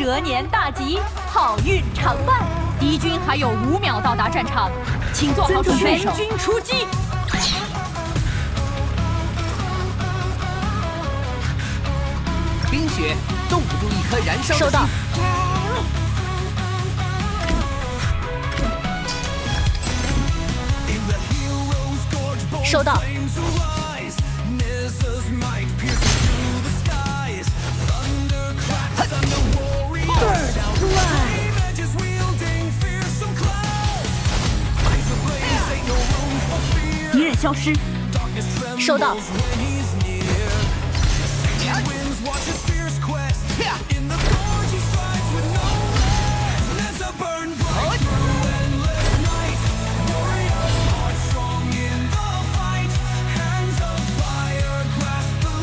蛇年大吉，好运常伴。敌军还有5秒到达战场，请做好准备，全军出击。冰雪冻不住一颗燃烧的心。收到。收到。敌人消失。收到。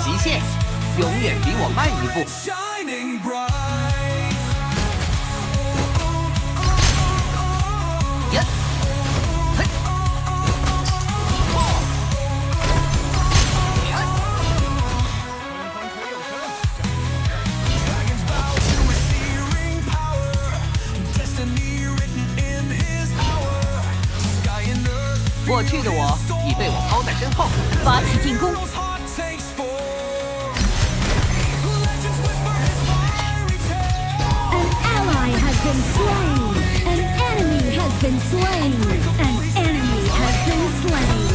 极限永远比我慢一步。过去的我已被我抛在身后，发起进攻。An ally has been slain. An enemy has been slain. An enemy has been slain.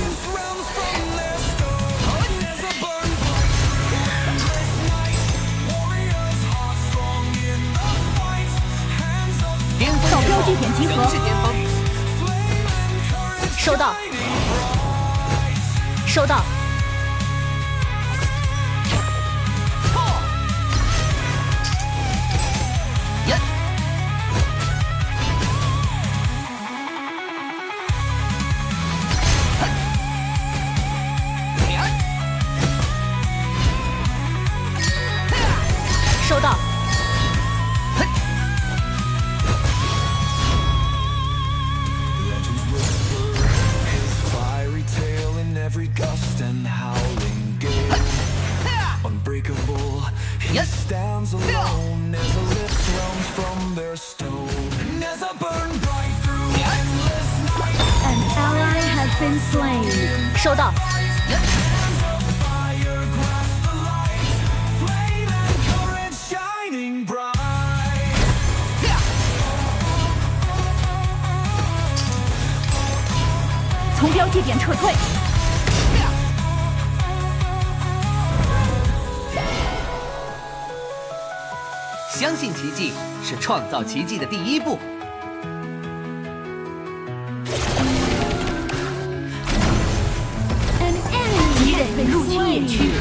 找标记点集合。仍是巅峰。收到。收到。收到。Every gust and howling gale, unbreakable, he stands alone as a lift roams from their stone, as I burn bright through endless night. An ally has been slain. 收到。Fire grasp the light, flame and courage shining bright. 从标记点撤退。相信奇迹是创造奇迹的第一步。敌人入侵野区。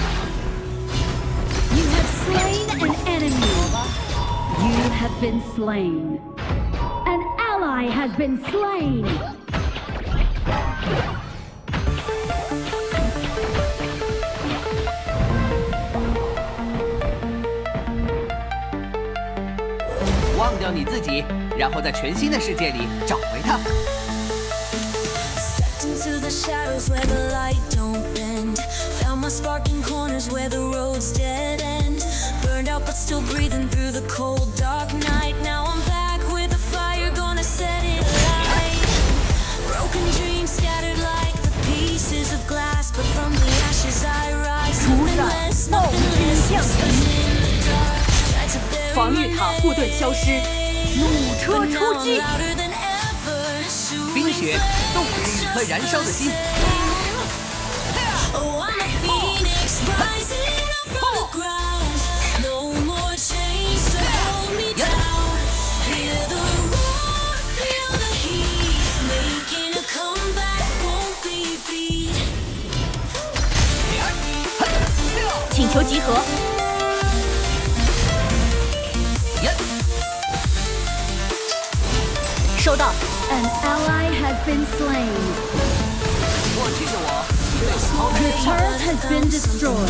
You have slain an enemy. You have been slain. An ally has been slain. 忘掉你自己，然后在全新的世界里找回它。Stepped into the shadows where the light don't bend. Found my spark in corners where the roads dead end. Burned out but still breathing through the cold dark night. Now I'm back with the fire, gonna set it alight. Broken dreams scattered like the pieces of glass, but from the ashes I rise. Nothing less, nothing less. 防御塔护盾消失，弩车出击。冰雪冻不住一颗燃烧的心。请求集合。收到。An ally has been slain. 过去的我被我抛在 The 身后。 turret has been destroyed.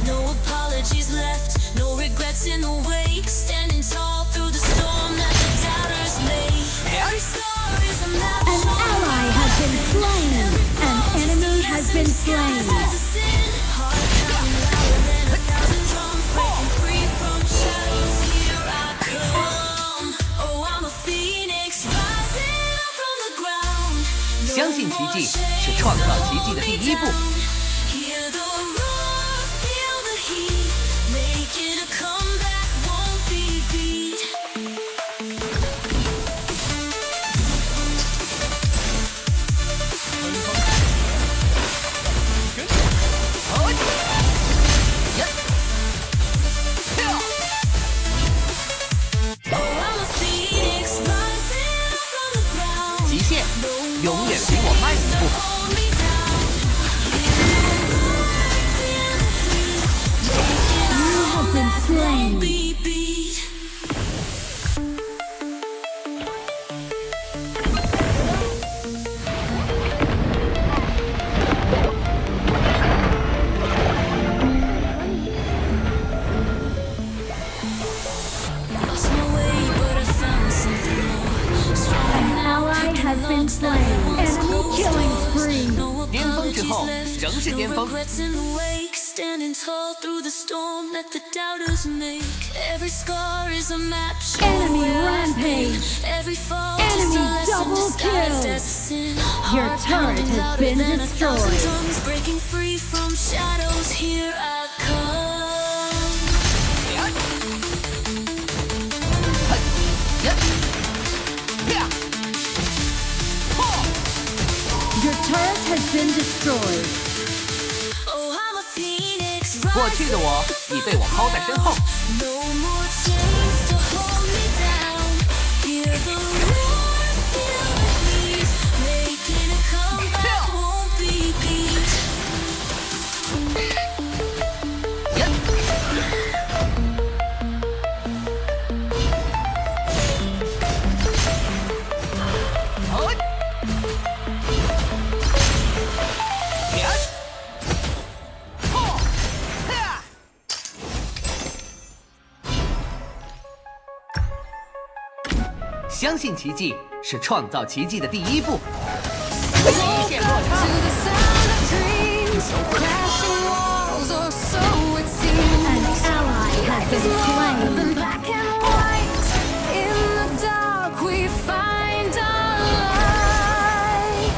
No apologies left, no regrets in the wake. Standing tall through the storm that the doubters made. Every scar is a map. An ally has been slain. An enemy has been slain. 相信奇迹是创造奇迹的第一步。 Hear the roar, feel the heat. Make it a comeback, won't be beat. Oh, I'm a phoenix rising from the ground. 极限永远比我慢一步。 Hold me down. You have been slain. Be beat. 巅峰之后仍是巅峰。 Standing tall through the storm that the doubters make. Every scar is a map Enemy showing where I've been. rampage. Every fall Enemy is a lesson double disguised kill. as a sin. Your Heart turret pounding has louder been than 1,000 destroyed. drums, breaking free from shadows. Here I come. Your turret has been destroyed. Oh, I'm a phoenix 过去的我已被我抛在身后。 No more chains to hold me down. Hear the roar, feel the heat. Making a comeback, won't be beat. 相信奇迹是创造奇迹的第一步。极限落差。 An ally has been slain. Black and white, in the dark we find our light.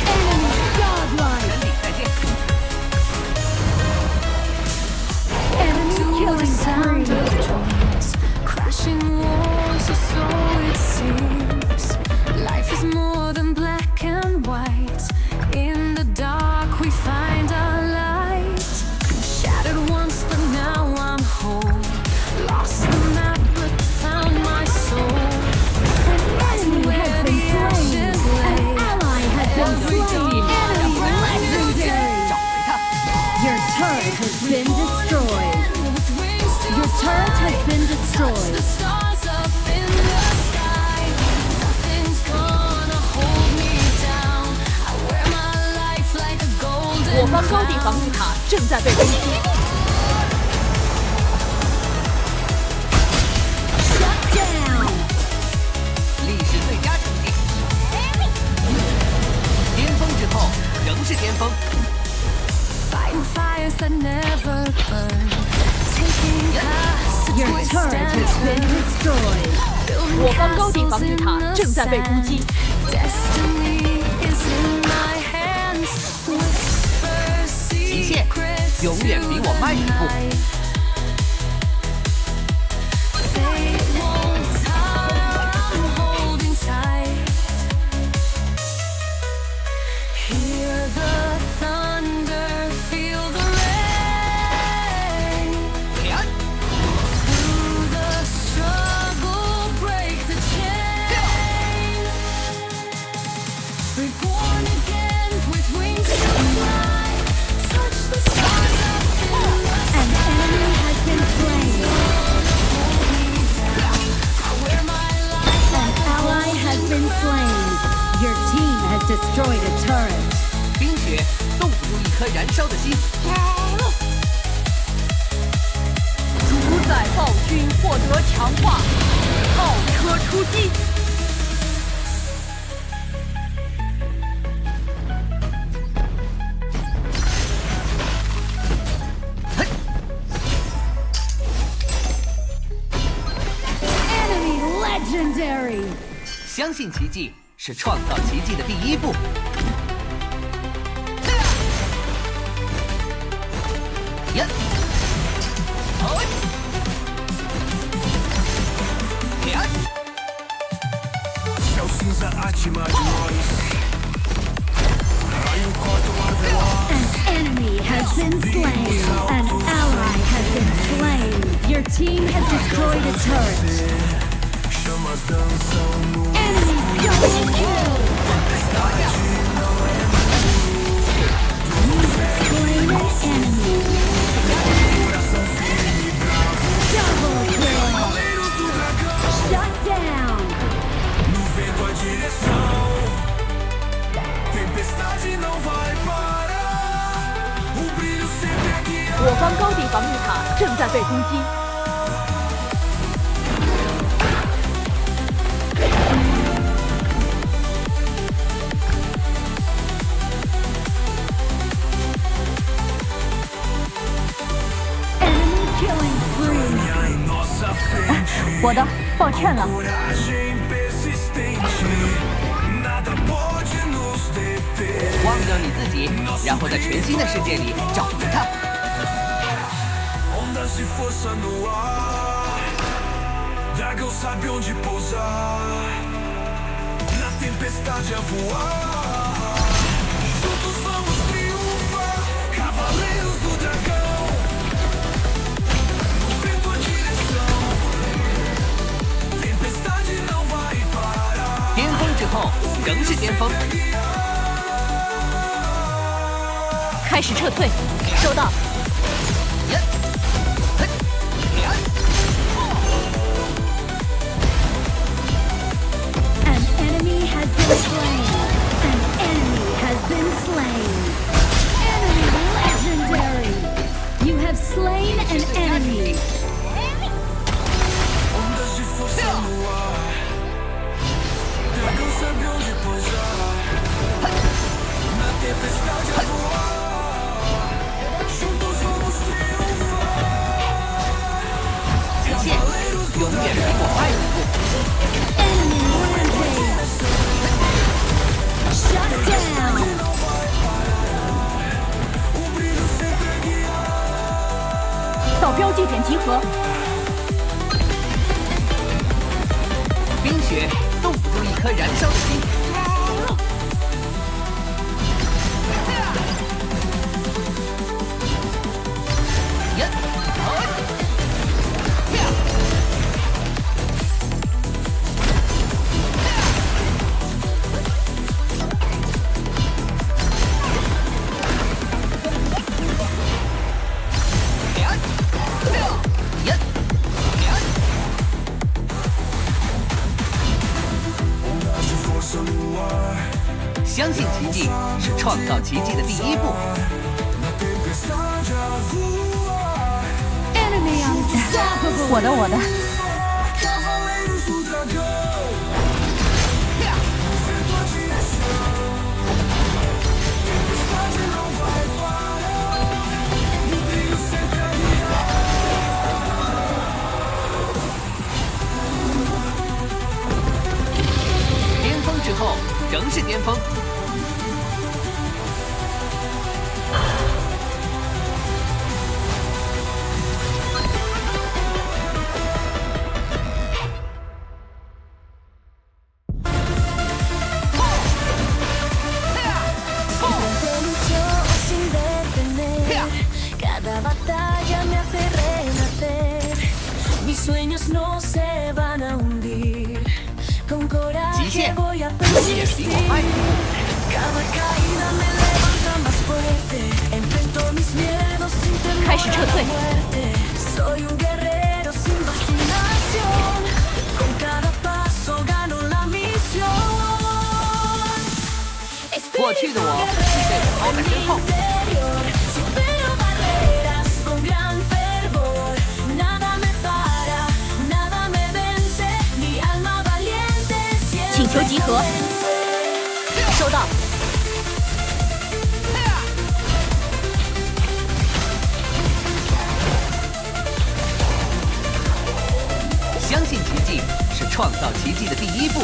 Enemy godlike. 人理再见。 Enemy killing spree. Crashing walls, or so it seems. Life is more than black and white. In the dark, we find our light. Shattered once, but now I'm whole. Lost the map, but found my soul. Enemy has been slain. An ally has been slain. Enemy legendary. 找回他。 Your turret has been destroyed. Your turret has been The destroyed. stars up in the sky. Nothing's gonna hold me down. I wear my life like a golden 我方高地防御塔正在被攻击。 Shut down. 历史最佳成绩。巅峰之后仍是巅峰。 Fighting fires that never burn. Taking paths to Your twist turret and has been turn. destroyed. Building 我方高地 castles 防御 in 塔 the 正在被攻击。 sand. Destiny is in my hands. Whisper 极限 secrets 永远比我慢一步。 tonight. Fate won't tire, I'm holding tight. Hear the thunder, feel the rain. Through the struggle, break the chain. Reborn again with wings to fly. Touch the stars up in the An enemy has been slain. I wear my life An ally has been slain. Your team has destroyed a turret. 冰雪冻不住一颗燃烧的心。主宰暴君获得强化，炮车出击。Legendary. 相信奇迹是创造奇迹的第一步。呀！呀！小心在爱情马上。 An enemy has been slain. An ally has been slain. Your team has destroyed a turret. Enemy double kill. Slain an enemy. Double kill. Shut down. Tempestade não vai parar. O brilho sempre é guiar. 我方高地防御塔正在被攻击。 Enemy killing spree. Em nossa frente. 我的，抱歉了。 Coragem persistente. Nada pode nos deter. 忘掉你自己，然后在全新的世界里找回它。 Ondas de força no ar. Dragão sabe onde pousar. Na tempestade a voar. Juntos vamos triunfar. Cavaleiros do dragão. No vento a direção. Tempestade não vai parar. 巅峰之后仍是巅峰。开始撤退，收到。呀！嘿！呀！ An enemy has been slain. An enemy has been slain. Enemy legendary. You have slain an enemy. Ondas de força no ar. Dragão sabe onde pousar. Na tempestade a voar. Juntos vamos triunfar. 极限永远比我快一步。 Enemy rampage. Shut down. O brilho sempre é guiar. 到标记点集合。冰雪冻不住一颗燃烧的心。呀！相信奇迹是创造奇迹的第一步。 Tempestade a voar. Enemy unstoppable. 我的，我的。 Cavaleiros do dragão. Vento a direção. Tempestade não vai parar. O brilho sempre a guiar. 巅峰之后仍是巅峰。Sin detener, cada batalla me hace renacer. Mis sueños no se van a hundir. Con 极 coraje 限 voy a 永远比我快一 persistir. 步。 Cada caída me levanta más fuerte. Enfrento mis miedos sin temor 开始撤 a la 退。 muerte. Soy un guerrero sin vacilación. Con cada paso gano la misión. 过去的我是被我抛在身后， Supero barreras con gran fervor. Nada me para, nada me vence. Mi alma valiente 请求 siempre 集合。 vence. 收到。相信奇迹是创创造奇迹的第一步。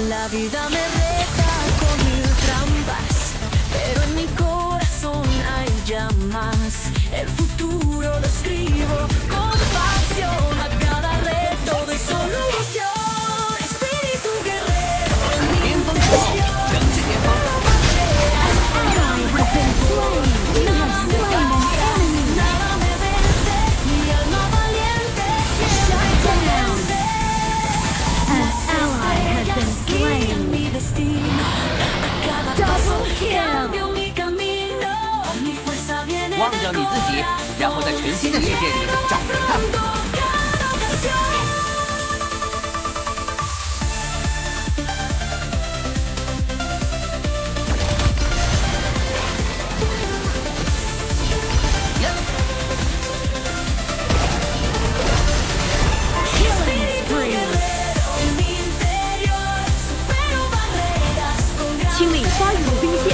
La vida me reta con mil trampas, pero en mi corazón hay llamas. El futuro lo escribo con pasión. A cada reto de solución. Espíritu guerrero en mi 巅峰之后，仍是巅峰。 Nada me vence, mi alma valiente siempre vence. En mi destino, a cada paso cambio mi camino. Mi fuerza viene 忘掉你自己，然后在全新的世界里找回它。 清理花语路兵线。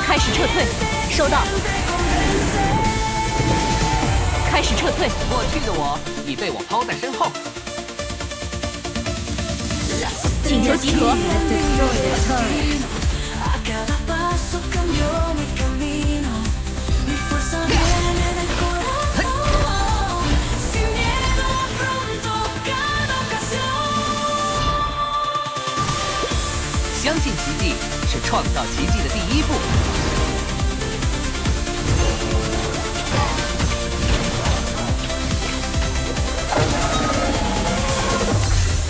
开始撤退，收到。开始撤退，过去的我已被我抛在身后。 请求集合。 A cada paso cambio mi camino. Mi fuerza viene del corazón. Sin miedo afronto cada ocasión. 相信奇迹是创造奇迹的第一步。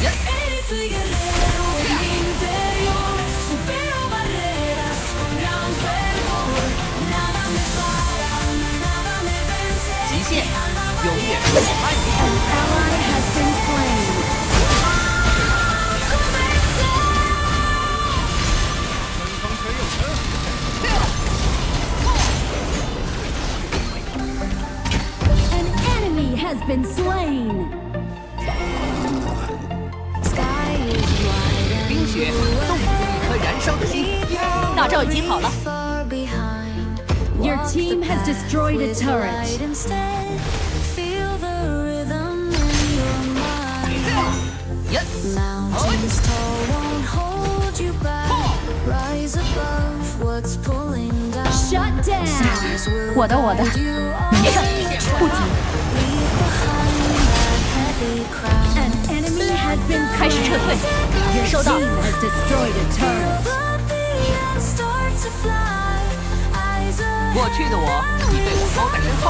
Espíritu guerrero en mi interior. Supero barreras con gran fervor. Nada me para, nada me vence. 极限永远是我爱你。 An enemy has been slain. Sky is wide 冰雪冻出一颗燃烧的心。 大招已经好了。 far behind. Your Walk team the has path destroyed a with turret. light instead. Feel the rhythm in your mind. 呀， Mountains tall won't hold you back. Rise above what's pulling down. Shut down. Stars will 我的， guide you on 别上， the 不急。 Leave behind that heavy crown. An enemy has been 开始撤退， Your 收到。 team has destroyed a turret. The beat and start to fly. Eyes ahead. 过去的我已被我抛在身后。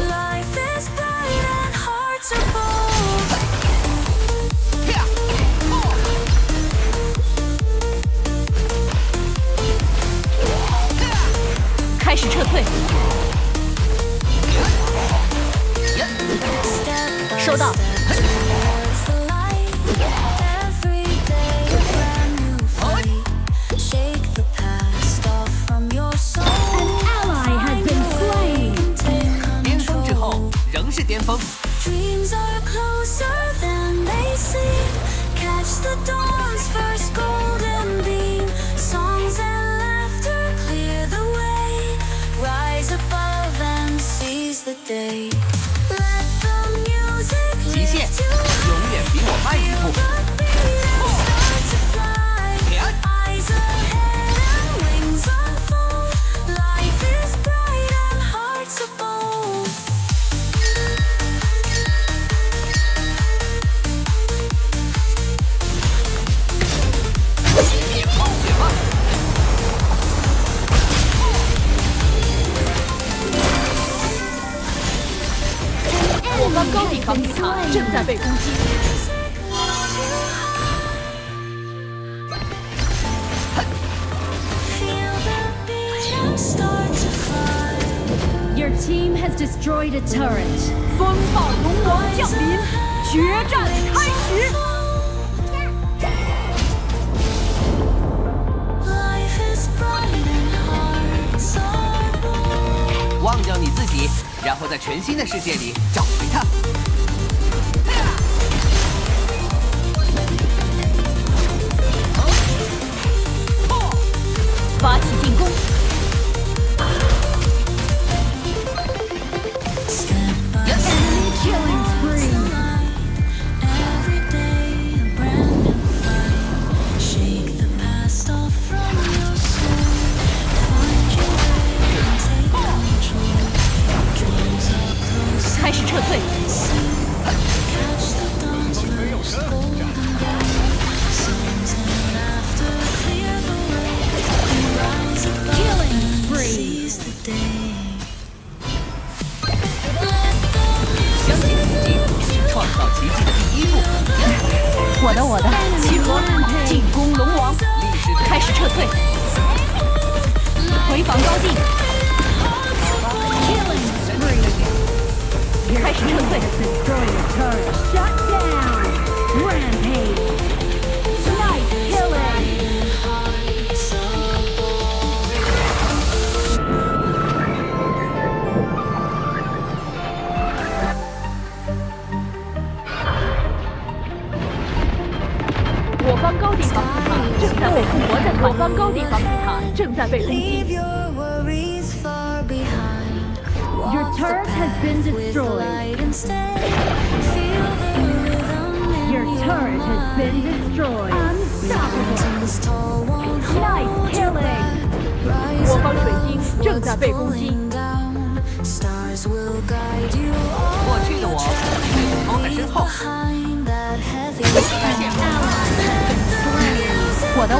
Life is bright and hearts are bold. 开始撤退， Step by 收到。 towards the light. Every day a brand new fight. Shake the past off from your soul. An ally has been slain. Take 巅峰之后 control. 仍是巅峰。 Dreams are closer than they seem. Catch the dawn's first golden beam. Songs and laughter clear the way. Rise above and seize the day. Let the music 极限 lift you 永远比我慢一 Feel 步。 the beat and start to fly. Eyes ahead and wings unfold. Life is bright and hearts are bold. 熄灭暴雪吧！ 我方高地防御塔正在被攻击。 Feel the beat and start to fly. Your team has destroyed a turret. 风暴龙王降临，决战开始。 Life is bright and hearts are bold. 忘掉你自己，然后在全新的世界里找回它。发起进攻。 Killing spree. Every day a brand new fight. Shake the past off from your soul. Find your way and take control. Dreams are close. 开始撤退， Catch the dawn's first golden beam. Songs and laughter clear the way. And rise above Killing and spree. seize the day. 相信自己是创造奇迹的第一步。我的，集合，进攻龙王，历史的开始撤退，回防高地， Killing spree. 开始撤退， Destroy the turret. Shut down. Rampage. Nice killing. 我方高地防御塔正在被攻击，我方高地防御塔正在被攻 Leave 击。 your worries far behind. Your Walk the turret has been path with the destroyed. light instead. Feel the rhythm in Your turret has been destroyed. Unstoppable. Mountains tall won't Nice hold you killing. back. Rise 我方水 above 晶正在 what's 被攻击， falling down. Stars will guide you 过 on 去的 your 我 track. 被抛在身 Leave 后， behind that heavy Ally sky. has been slain. 我的，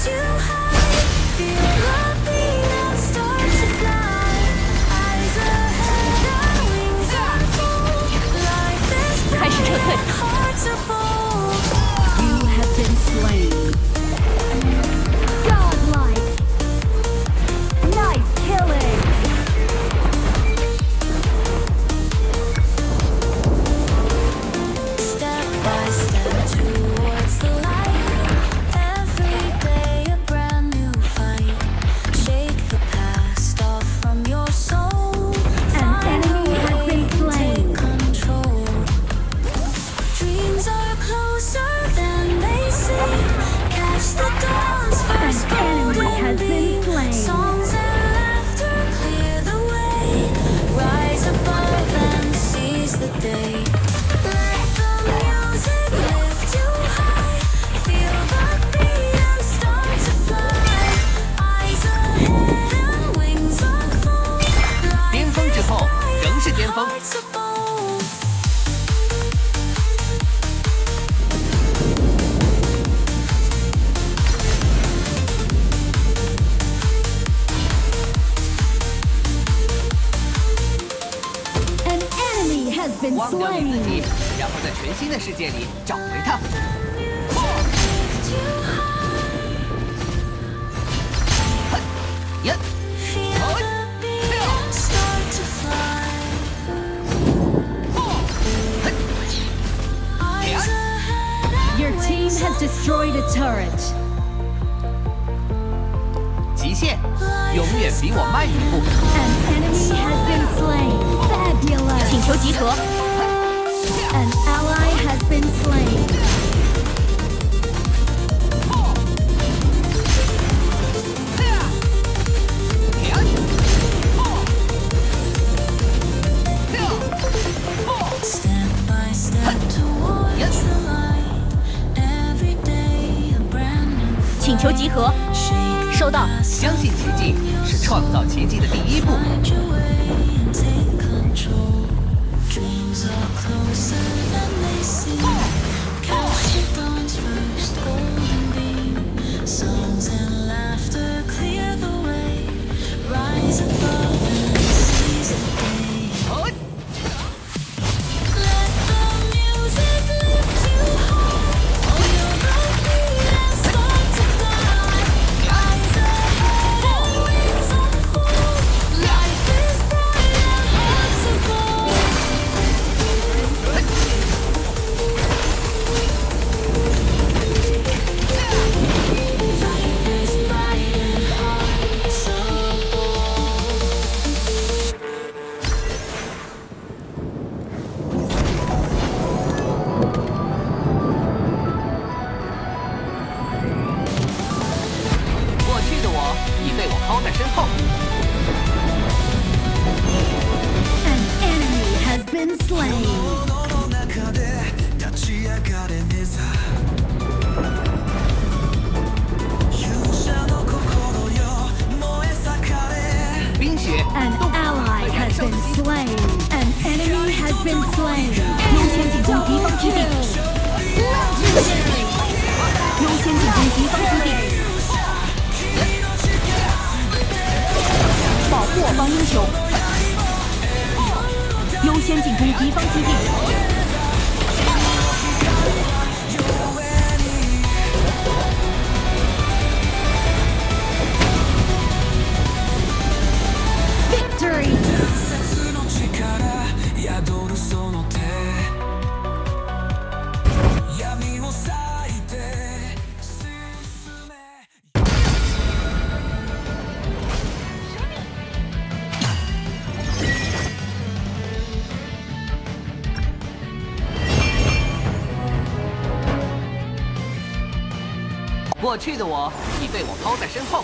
Too high. Feel the beat and start to fly. Eyes ahead and wings unfold. Life is 开始撤退， hearts are bold. You have been slain. Godlike. Nice killing. Step by step towards the light. Every day a brand new fight. Shake the past off from your soul. An enemy has been slain. Take control. Dreams are closer than they seem. Catch the dawn's first An enemy golden has been beam. slain. Songs and laughter clear the way. Rise above and seize the day. Let the music lift you high. Feel the beat and start to fly. Eyes ahead and wings unfold. 巅峰之后仍是巅峰。 Hearts are bold. An enemy has been 忘掉你自 slain. 己，然后在全新的世界里找回它。 Lift you high. 呀， Feel the beat and start to fly. Eyes ahead and Your team wings has destroyed a turret. 极限永远比我慢一步。 An enemy has been slain. Fabulous. 请求集合， An ally has been slain. Step by step towards the light. Every day a brand new 请求集合， shake. 收到，相信奇迹是创造奇迹的第一步。 Find your way and take control. Dreams are closer than they seem. Catch the dawn's first golden beam. Songs and laughter clear the way. Rise above and seize the day. 好， Let the music lift you high. Feel the beat and start to fly. Eyes ahead and wings unfold. Life is bright and slain. の中で立ち上がれねざ勇者の心よ燃え盛れ冰雪 An ally has been slain. An enemy has been slain. 优先进攻敌方基地。优先进攻敌方基地。保护我方英雄。优先进攻敌方基地。Victory! 節の力宿るその手闇を裂いて進め过去的我已被我抛在身后，